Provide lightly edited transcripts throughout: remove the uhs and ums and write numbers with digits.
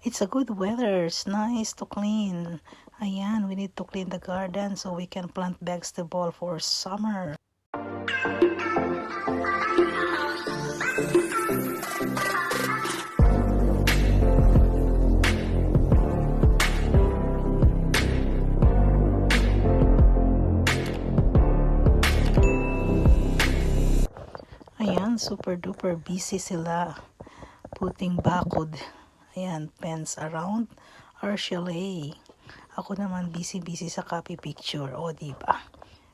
It's a good weather. It's nice to clean. Ayan, we need to clean the garden so we can plant vegetable for summer. Ayan, super duper busy sila putting bakod. Ayan, fence around our chalet. Ako naman busy sa copy picture. O, diba?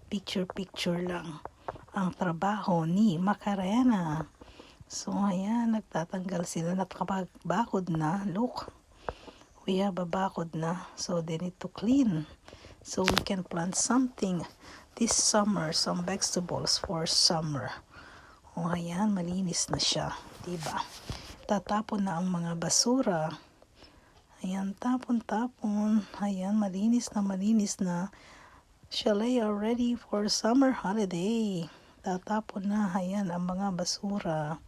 Picture lang ang trabaho ni Macarena. So, ayan, nagtatanggal sila. Bakod na. Look, we have a bakod na. So, they need to clean. So, we can plant something this summer. Some vegetables for summer. O, ayan, malinis na siya. Diba? Tatapon na ang mga basura. Ayan, tapon. Ayan, malinis na. Chalet are ready for summer holiday. Tatapon na, ayan, ang mga basura.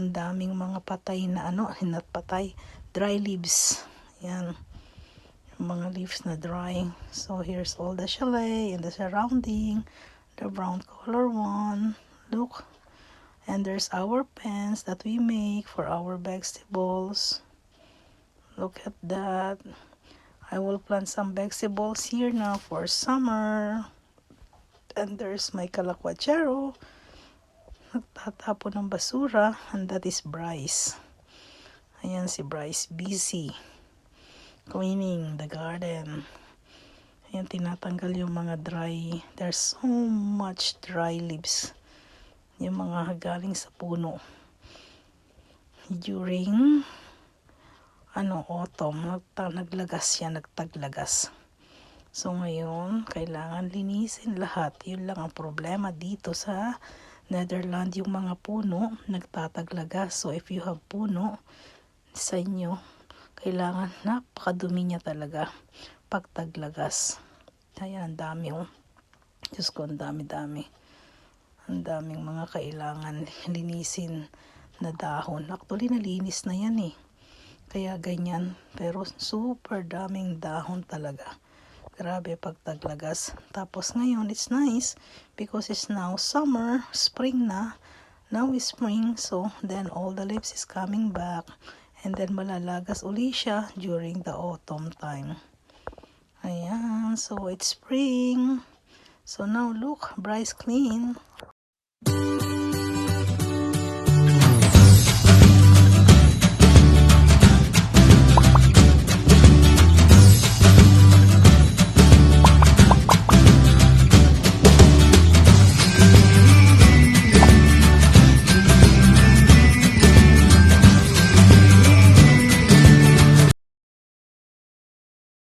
Ang daming mga patay na dry leaves. Ayan, yung mga leaves na dry. So, here's all the chalet and the surrounding. The brown color one. Look. And there's our pens that we make for our vegetables. Look at that. I will plant some vegetables here now for summer. And there's my kalakwachero. Nagtatapon ng basura. And that is Bryce. Ayan si Bryce, busy cleaning the garden. Ayan, tinatanggal yung mga dry. There's so much dry leaves. Yung mga galing sa puno during autumn, nagtaglagas. So ngayon kailangan linisin lahat. Yun lang ang problema dito sa Netherlands, yung mga puno nagtataglagas. So if you have puno sa inyo, kailangan napakadumi niya talaga pag taglagas. Ayan, ang dami Diyos ko, ang dami. Ang daming mga kailangan linisin na dahon. Actually, nalinis na yan eh. Kaya ganyan. Pero super daming dahon talaga. Grabe pag taglagas. Tapos ngayon, it's nice because it's now summer, spring na. Now is spring, so then all the leaves is coming back. And then malalagas uli siya during the autumn time. Ayan, so it's spring. So now look, Bryce clean.